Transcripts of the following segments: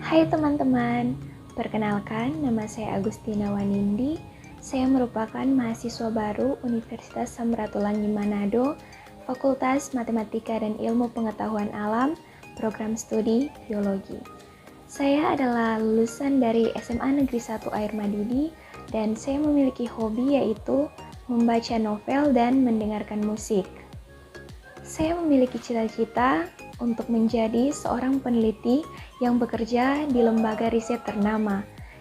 Hai teman-teman, perkenalkan nama saya Agustina Wanindi. Saya merupakan mahasiswa baru Universitas Samratulangi Manado, Fakultas Matematika dan Ilmu Pengetahuan Alam, Program Studi Biologi. Saya adalah lulusan dari SMA Negeri 1 Air Madidi dan saya memiliki hobi yaitu membaca novel dan mendengarkan musik. Saya memiliki cita-cita untuk menjadi seorang peneliti yang bekerja di lembaga riset ternama,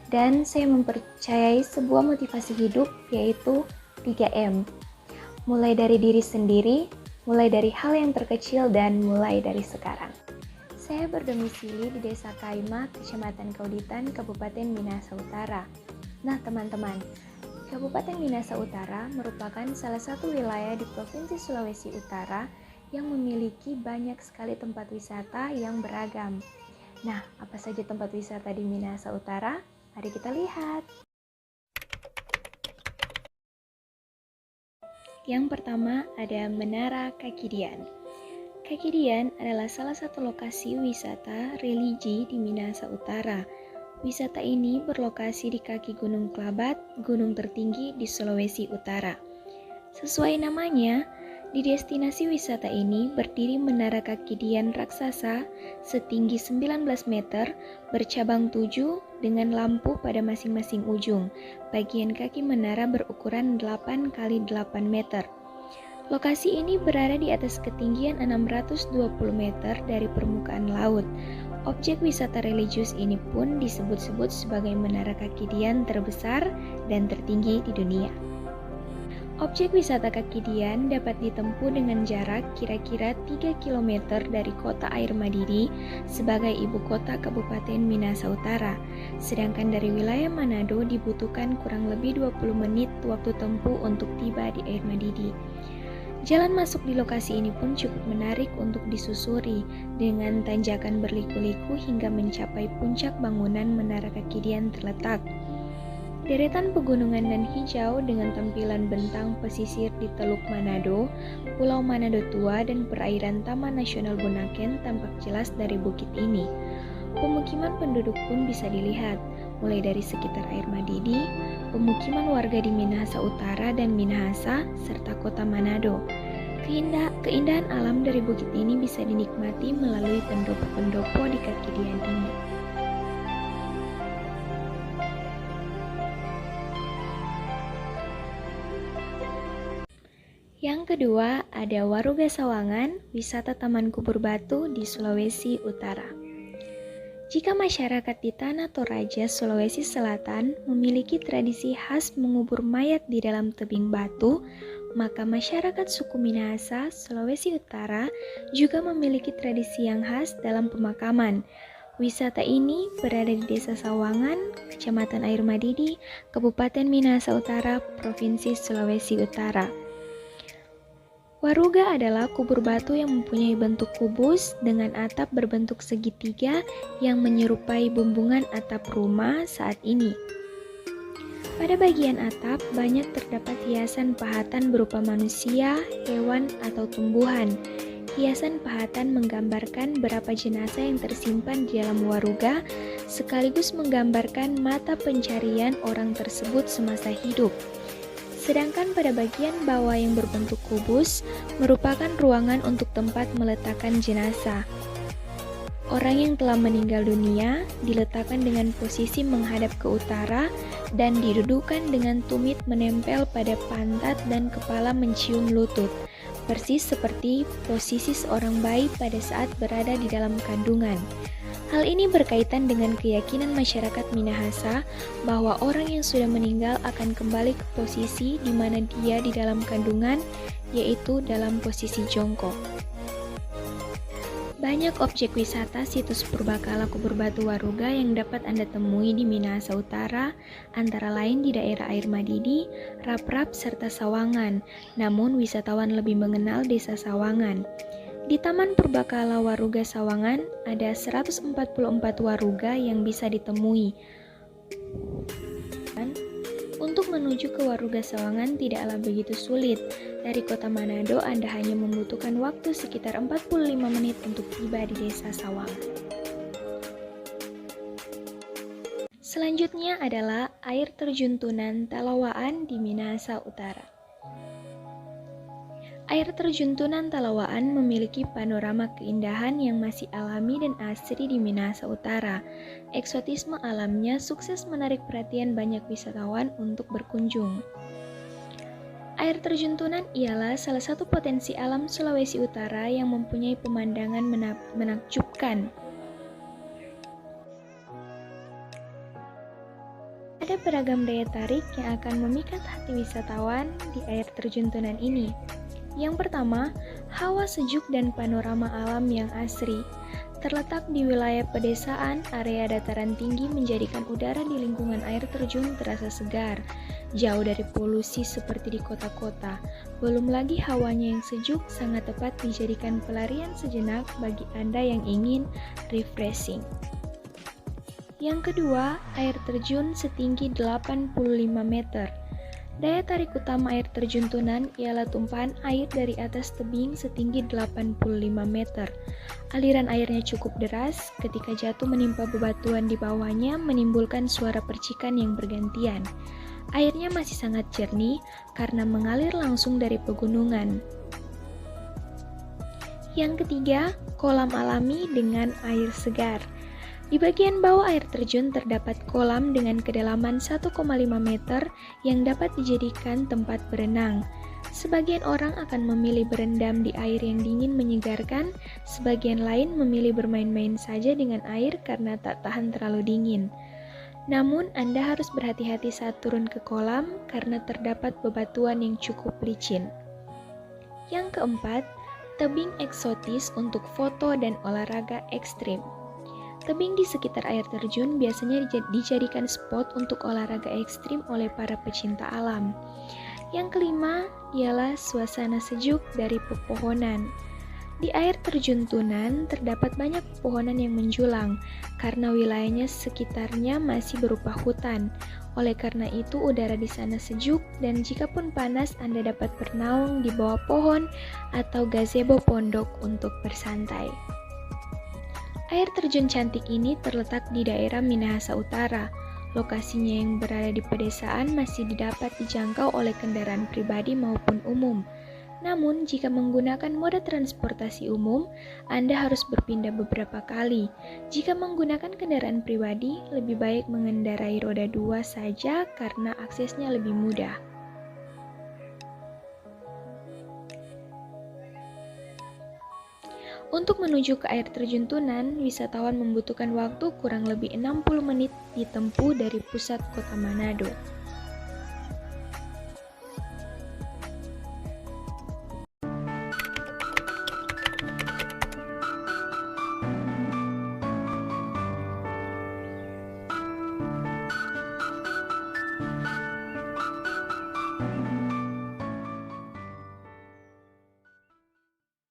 dan saya mempercayai sebuah motivasi hidup yaitu 3M. Mulai dari diri sendiri, mulai dari hal yang terkecil, dan mulai dari sekarang. Saya berdomisili di Desa Kaima, Kecamatan Kauditan, Kabupaten Minahasa Utara. Nah teman-teman, Kabupaten Minahasa Utara merupakan salah satu wilayah di Provinsi Sulawesi Utara yang memiliki banyak sekali tempat wisata yang beragam. Nah, apa saja tempat wisata di Minahasa Utara? Mari kita lihat. Yang pertama ada Menara Kakidian. Kakidian adalah salah satu lokasi wisata religi di Minahasa Utara. Wisata ini berlokasi di kaki Gunung Klabat, gunung tertinggi di Sulawesi Utara. Sesuai namanya, di destinasi wisata ini berdiri Menara Kakidian raksasa setinggi 19 meter, bercabang 7 dengan lampu pada masing-masing ujung. Bagian kaki menara berukuran 8 x 8 meter. Lokasi ini berada di atas ketinggian 620 meter dari permukaan laut. Objek wisata religius ini pun disebut-sebut sebagai Menara Kakidian terbesar dan tertinggi di dunia. Objek wisata Kakidian dapat ditempuh dengan jarak kira-kira 3 km dari kota Air Madidi sebagai ibu kota Kabupaten Minahasa Utara. Sedangkan dari wilayah Manado dibutuhkan kurang lebih 20 menit waktu tempuh untuk tiba di Air Madidi. Jalan masuk di lokasi ini pun cukup menarik untuk disusuri dengan tanjakan berliku-liku hingga mencapai puncak bangunan Menara Kakidian terletak. Deretan pegunungan dan hijau dengan tampilan bentang pesisir di Teluk Manado, Pulau Manado Tua, dan perairan Taman Nasional Bunaken tampak jelas dari bukit ini. Pemukiman penduduk pun bisa dilihat, mulai dari sekitar Air Madidi, pemukiman warga di Minahasa Utara dan Minahasa, serta kota Manado. Keindahan alam dari bukit ini bisa dinikmati melalui pendopo-pendopo di Kakidian ini. Yang kedua, ada Waruga Sawangan, wisata Taman Kubur Batu di Sulawesi Utara. Jika masyarakat di Tanah Toraja, Sulawesi Selatan memiliki tradisi khas mengubur mayat di dalam tebing batu, maka masyarakat suku Minahasa, Sulawesi Utara juga memiliki tradisi yang khas dalam pemakaman. Wisata ini berada di Desa Sawangan, Kecamatan Air Madidi, Kabupaten Minahasa Utara, Provinsi Sulawesi Utara. Waruga adalah kubur batu yang mempunyai bentuk kubus dengan atap berbentuk segitiga yang menyerupai bumbungan atap rumah saat ini. Pada bagian atap banyak terdapat hiasan pahatan berupa manusia, hewan, atau tumbuhan. Hiasan pahatan menggambarkan berapa jenazah yang tersimpan di dalam waruga, sekaligus menggambarkan mata pencarian orang tersebut semasa hidup. Sedangkan pada bagian bawah yang berbentuk kubus merupakan ruangan untuk tempat meletakkan jenazah. Orang yang telah meninggal dunia diletakkan dengan posisi menghadap ke utara dan didudukan dengan tumit menempel pada pantat dan kepala mencium lutut, persis seperti posisi seorang bayi pada saat berada di dalam kandungan. Hal ini berkaitan dengan keyakinan masyarakat Minahasa bahwa orang yang sudah meninggal akan kembali ke posisi di mana dia di dalam kandungan, yaitu dalam posisi jongkok. Banyak objek wisata situs purbakala kubur batu Waruga yang dapat Anda temui di Minahasa Utara, antara lain di daerah Air Madidi, Raprap, serta Sawangan. Namun wisatawan lebih mengenal Desa Sawangan. Di Taman Purbakala Waruga Sawangan ada 144 waruga yang bisa ditemui. Untuk menuju ke Waruga Sawangan tidaklah begitu sulit. Dari kota Manado Anda hanya membutuhkan waktu sekitar 45 menit untuk tiba di Desa Sawangan. Selanjutnya adalah air terjun Tunan Talawaan di Minahasa Utara. Air terjun Tunan Talawaan memiliki panorama keindahan yang masih alami dan asri di Minahasa Utara. Eksotisme alamnya sukses menarik perhatian banyak wisatawan untuk berkunjung. Air terjun Tunan ialah salah satu potensi alam Sulawesi Utara yang mempunyai pemandangan menakjubkan. Ada beragam daya tarik yang akan memikat hati wisatawan di air terjun Tunan ini. Yang pertama, hawa sejuk dan panorama alam yang asri. Terletak di wilayah pedesaan, area dataran tinggi menjadikan udara di lingkungan air terjun terasa segar, jauh dari polusi seperti di kota-kota. Belum lagi hawanya yang sejuk sangat tepat dijadikan pelarian sejenak bagi Anda yang ingin refreshing. Yang kedua, air terjun setinggi 85 meter. Daya tarik utama air terjun Tunan ialah tumpahan air dari atas tebing setinggi 85 meter. Aliran airnya cukup deras, ketika jatuh menimpa bebatuan di bawahnya menimbulkan suara percikan yang bergantian. Airnya masih sangat jernih karena mengalir langsung dari pegunungan. Yang ketiga, kolam alami dengan air segar. Di bagian bawah air terjun terdapat kolam dengan kedalaman 1,5 meter yang dapat dijadikan tempat berenang. Sebagian orang akan memilih berendam di air yang dingin menyegarkan, sebagian lain memilih bermain-main saja dengan air karena tak tahan terlalu dingin. Namun, Anda harus berhati-hati saat turun ke kolam karena terdapat bebatuan yang cukup licin. Yang keempat, tebing eksotis untuk foto dan olahraga ekstrim. Tebing di sekitar air terjun biasanya dijadikan spot untuk olahraga ekstrim oleh para pecinta alam. Yang kelima ialah suasana sejuk dari pepohonan. Di air terjun Tunan terdapat banyak pepohonan yang menjulang karena wilayahnya sekitarnya masih berupa hutan. Oleh karena itu udara di sana sejuk dan jikapun panas Anda dapat bernaung di bawah pohon atau gazebo pondok untuk bersantai. Air terjun cantik ini terletak di daerah Minahasa Utara. Lokasinya yang berada di pedesaan masih dapat dijangkau oleh kendaraan pribadi maupun umum. Namun, jika menggunakan moda transportasi umum, Anda harus berpindah beberapa kali. Jika menggunakan kendaraan pribadi, lebih baik mengendarai roda 2 saja karena aksesnya lebih mudah. Untuk menuju ke air terjun Tunan, wisatawan membutuhkan waktu kurang lebih 60 menit ditempuh dari pusat kota Manado.